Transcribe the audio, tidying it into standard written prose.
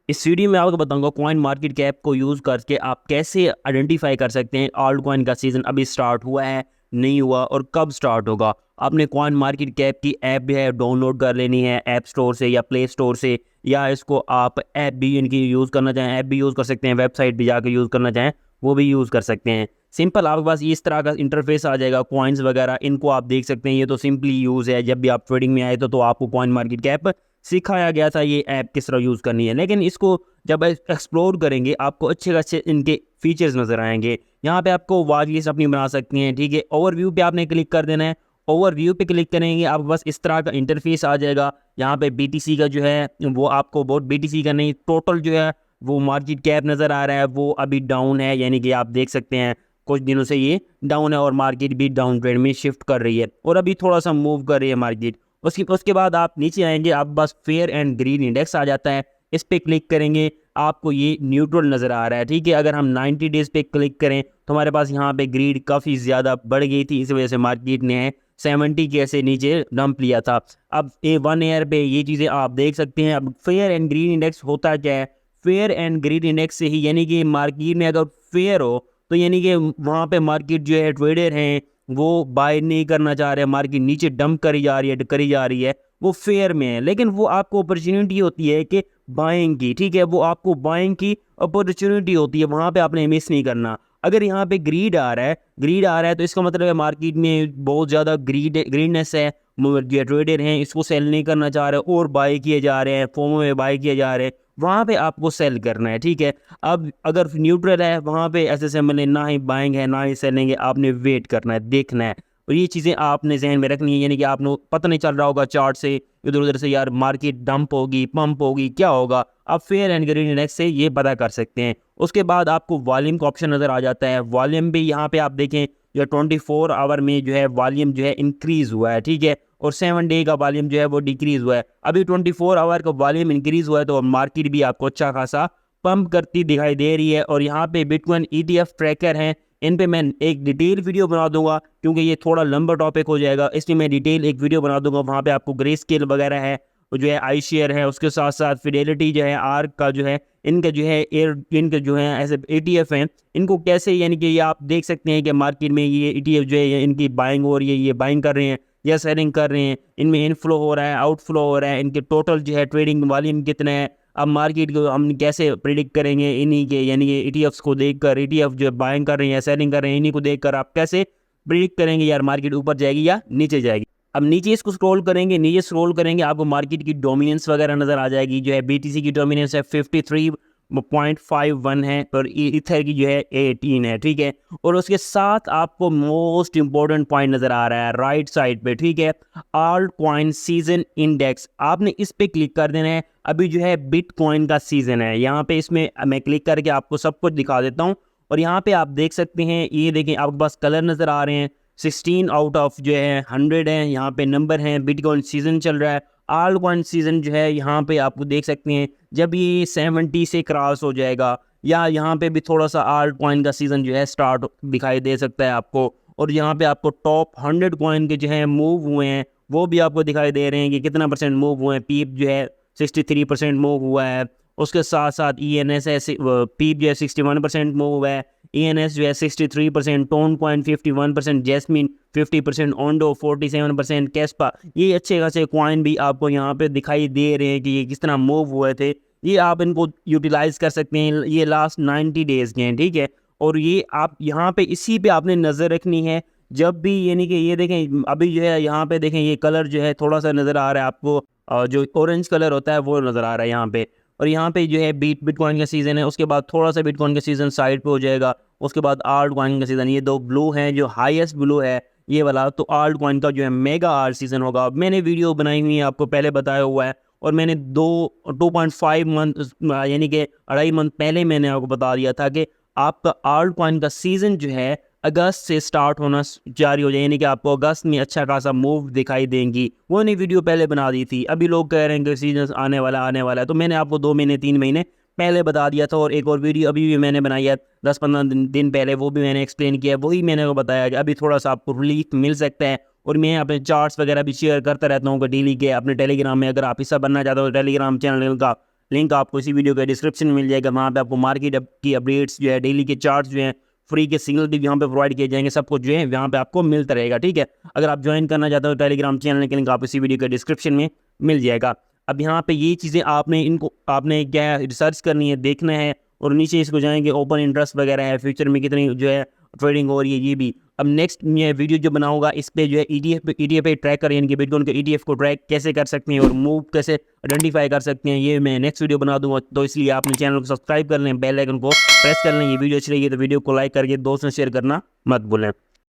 इस वीडियो में आपको बताऊंगा कॉइन मार्केट कैप को यूज़ करके आप कैसे आइडेंटिफाई कर सकते हैं ऑल्ट कॉइन का सीज़न अभी स्टार्ट हुआ है, नहीं हुआ और कब स्टार्ट होगा। आपने कॉइन मार्केट कैप की ऐप भी है डाउनलोड कर लेनी है ऐप स्टोर से या प्ले स्टोर से, या इसको आप ऐप भी इनकी यूज़ करना चाहें ऐप भी यूज़ कर सकते हैं, वेबसाइट भी जाकर यूज़ करना चाहें वो भी यूज़ कर सकते हैं। सिंपल आपके पास इस तरह का इंटरफेस आ जाएगा, कॉइन्स वगैरह इनको आप देख सकते हैं। ये तो सिंपली यूज़ है, जब भी आप ट्रेडिंग में आए तो आपको कॉइन मार्केट कैप सिखाया गया था ये ऐप किस तरह यूज़ करनी है। लेकिन इसको जब एक्सप्लोर करेंगे आपको अच्छे अच्छे इनके फीचर्स नज़र आएंगे। यहाँ पे आपको वॉच लिस्ट अपनी बना सकती हैं, ठीक है। ओवरव्यू पे आपने क्लिक कर देना है। ओवरव्यू पे क्लिक करेंगे आप बस इस तरह का इंटरफेस आ जाएगा। यहाँ पे बीटीसी का जो है वो आपको बहुत बीटीसी का नहीं, टोटल जो है वो मार्केट कैप नज़र आ रहा है, वो अभी डाउन है। यानी कि आप देख सकते हैं कुछ दिनों से ये डाउन है और मार्केट भी डाउन ट्रेंड में शिफ्ट कर रही है और अभी थोड़ा सा मूव कर रही है मार्केट। उसके बाद आप नीचे आएंगे, आप बस फेयर एंड ग्रीन इंडेक्स आ जाता है, इस पे क्लिक करेंगे आपको ये न्यूट्रल नज़र आ रहा है, ठीक है। अगर हम 90 डेज पे क्लिक करें तो हमारे पास यहाँ पे ग्रीड काफ़ी ज़्यादा बढ़ गई थी, इस वजह से मार्केट ने 70 के से नीचे डंप लिया था। अब A1 ईयर पे ये चीज़ें आप देख सकते हैं। अब फेयर एंड ग्रीन इंडेक्स होता क्या है, फेयर एंड ग्रीन इंडेक्स से ही यानी कि मार्केट में अगर फेयर हो तो यानी कि वहाँ पे मार्केट जो है ट्रेडर हैं वो बाय नहीं करना चाह रहे हैं, मार्केट नीचे डंप करी जा रही है, वो फेयर में है। लेकिन वो आपको अपॉर्चुनिटी होती है कि बाइंग की, ठीक है, वो आपको बाइंग की अपॉर्चुनिटी होती है, वहाँ पे आपने मिस नहीं करना। अगर यहाँ पे ग्रीड आ रहा है तो इसका मतलब है मार्केट में बहुत ज़्यादा ग्रीडनेस है, जो ट्रेडर हैं इसको सेल नहीं करना चाह रहे और बाय किए जा रहे हैं, फोमो में बाय किए जा रहे हैं, वहाँ पे आपको सेल करना है, ठीक है। अब अगर न्यूट्रल है वहाँ पे ऐसे सिंबल है, ना ही बाइंग है ना ही सेलिंग है, आपने वेट करना है, देखना है। और ये चीज़ें आपने जहन में रखनी है, यानी कि आपको पता नहीं चल रहा होगा चार्ट से इधर उधर से यार मार्केट डंप होगी पंप होगी क्या होगा, आप फेयर एंड ग्रीन इंडेक्स से ये पता कर सकते हैं। उसके बाद आपको वॉल्यूम का ऑप्शन नज़र आ जाता है। वॉल्यूम भी यहाँ पे आप देखें जो 24 आवर में जो है वॉल्यूम जो है इंक्रीज़ हुआ है, ठीक है, और 7 डे का वॉल्यूम जो है वो डिक्रीज़ हुआ है। अभी 24 आवर का वॉल्यूम इंक्रीज़ हुआ है तो मार्केट भी आपको अच्छा खासा पंप करती दिखाई दे रही है। और यहाँ पे बिटकॉइन ETF ट्रैकर हैं, इन पे मैं एक डिटेल वीडियो बना दूंगा क्योंकि ये थोड़ा लंबा टॉपिक हो जाएगा, इसलिए मैं डिटेल एक वीडियो बना दूंगा। वहाँ पे आपको ग्रे स्केल वगैरह है, वो जो है आई शेयर है, उसके साथ साथ फिडेलिटी जो है, आर्क का जो है, इनका जो है एयर, इनके जो है ऐसे ETF हैं, इनको कैसे यानी कि ये आप देख सकते हैं कि मार्केट में ये ETF जो है इनकी बाइंग हो रही है, ये बाइंग कर रहे हैं या सेलिंग कर रहे हैं, इनमें इनफ्लो हो रहा है आउटफ्लो हो रहा है, इनके टोटल जो है ट्रेडिंग वॉल्यूम कितना है। अब मार्केट को हम कैसे प्रिडिक्ट करेंगे इन्हीं के यानी कि ETFs को देखकर, ETF जो बाइंग कर रहे हैं सेलिंग कर रहे हैं इन्हीं को देखकर आप कैसे प्रिडिक्ट करेंगे यार मार्केट ऊपर जाएगी या नीचे जाएगी। अब नीचे इसको स्क्रॉल करेंगे, नीचे स्क्रॉल करेंगे आपको मार्केट की डोमिनेंस वगैरह नज़र आ जाएगी। जो है BTC की डोमिनेंस है 53.51 है और इथर की जो है 18 है, ठीक है। और उसके साथ आपको मोस्ट इंपॉर्टेंट पॉइंट नज़र आ रहा है राइट साइड पे, ठीक है, ऑल्ट कॉइन सीजन इंडेक्स, आपने इस पे क्लिक कर देना है। अभी जो है बिटकॉइन का सीजन है, यहाँ पे इसमें मैं क्लिक करके आपको सब कुछ दिखा देता हूँ। और यहाँ पे आप देख सकते हैं, ये देखें आपके पास कलर नज़र आ रहे हैं, 16 आउट ऑफ जो है 100 है यहाँ पे नंबर है। बिटकॉइन सीजन चल रहा है, ऑल्ट कॉइन सीजन जो है यहाँ पे आपको देख सकते हैं जब ये 70 से क्रॉस हो जाएगा, या यहाँ पे भी थोड़ा सा ऑल्ट कॉइन का सीजन जो है स्टार्ट दिखाई दे सकता है आपको। और यहाँ पे आपको टॉप 100 कॉइन के जो है मूव हुए हैं वो भी आपको दिखाई दे रहे हैं कि कितना परसेंट मूव हुए हैं। पीप जो है 63% मूव हुआ है, उसके साथ साथ ENS है, पीप जो है 61% मूव हुआ है, ENS जो है 63%, टोन कॉइन 51%, जैस्मिन 50%, ओंडो 47%, कैस्पा, ये अच्छे खासे कॉइन भी आपको यहाँ पे दिखाई दे रहे हैं कि ये किस तरह मूव हुए थे। ये आप इनको यूटिलाइज कर सकते हैं, ये लास्ट 90 डेज के हैं, ठीक है। और ये आप यहाँ पे इसी पे आपने नज़र रखनी है जब भी, यानी कि ये देखें अभी जो है यहाँ पे देखें ये कलर जो है थोड़ा सा नज़र आ रहा है आपको, जो ऑरेंज कलर होता है वो नज़र आ रहा है यहाँ पे। और यहाँ पे जो है बिटकॉइन का सीज़न है, उसके बाद थोड़ा सा बिटकॉइन का सीज़न साइड पे हो जाएगा, उसके बाद आल्ट कॉइन का सीज़न, ये दो ब्लू हैं जो हाईएस्ट ब्लू है ये वाला, तो आल्ट कॉइन का जो है मेगा आर्ट सीज़न होगा। मैंने वीडियो बनाई हुई है आपको पहले बताया हुआ है, और मैंने 2.5 मंथ यानी कि 2.5 मंथ पहले मैंने आपको बता दिया था कि आपका आल्ट कॉइन का सीज़न जो है अगस्त से स्टार्ट होना जारी हो जाए, यानी कि आपको अगस्त में अच्छा खासा मूव दिखाई देंगी। वो नहीं वीडियो पहले बना दी थी, अभी लोग कह रहे हैं कि सीजन आने वाला है, तो मैंने आपको 2 महीने 3 महीने पहले बता दिया था। और एक और वीडियो अभी भी मैंने बनाई है 10-15 दिन पहले, वो भी मैंने एक्सप्लेन किया है, वही मैंने आपको बताया कि अभी थोड़ा सा आपको रिलीफ मिल सकता है। और मैं अपने चार्ट्स वगैरह भी शेयर करता रहता हूँ कि डेली के अपने टेलीग्राम में, अगर आप हिस्सा बनना चाहते हो टेलीग्राम चैनल का लिंक आपको इसी वीडियो के डिस्क्रिप्शन में मिल जाएगा। वहाँ पे आपको मार्केट की अपडेट्स जो है, डेली के चार्ट्स जो हैं, फ्री के सिग्नल भी यहाँ पे प्रोवाइड किए जाएंगे, सब कुछ जो है यहाँ पे आपको मिलता रहेगा। ठीक है, अगर आप ज्वाइन करना चाहते हो टेलीग्राम चैनल के लिंक आपको इसी वीडियो के डिस्क्रिप्शन में मिल जाएगा। अब यहाँ पे ये चीज़ें आपने क्या रिसर्च करनी है, देखना है, और नीचे इसको जाएंगे ओपन इंटरेस्ट वगैरह है, फ्यूचर में कितनी जो है ट्रेडिंग हो रही है ये भी। अब नेक्स्ट ये वीडियो जो बनाऊंगा इस पे जो है ईटीएफ पे ट्रैक कर, यानी कि बिटकॉइन के ईटीएफ को ट्रैक कैसे कर सकते हैं और मूव कैसे आइडेंटिफाई कर सकते हैं, ये मैं नेक्स्ट वीडियो बना दूंगा। तो इसलिए आपने चैनल को सब्सक्राइब कर लें, बेल आइकन को प्रेस कर लें। ये वीडियो अच्छी लगी तो वीडियो को लाइक करके दोस्तों से शेयर करना मत भूलें।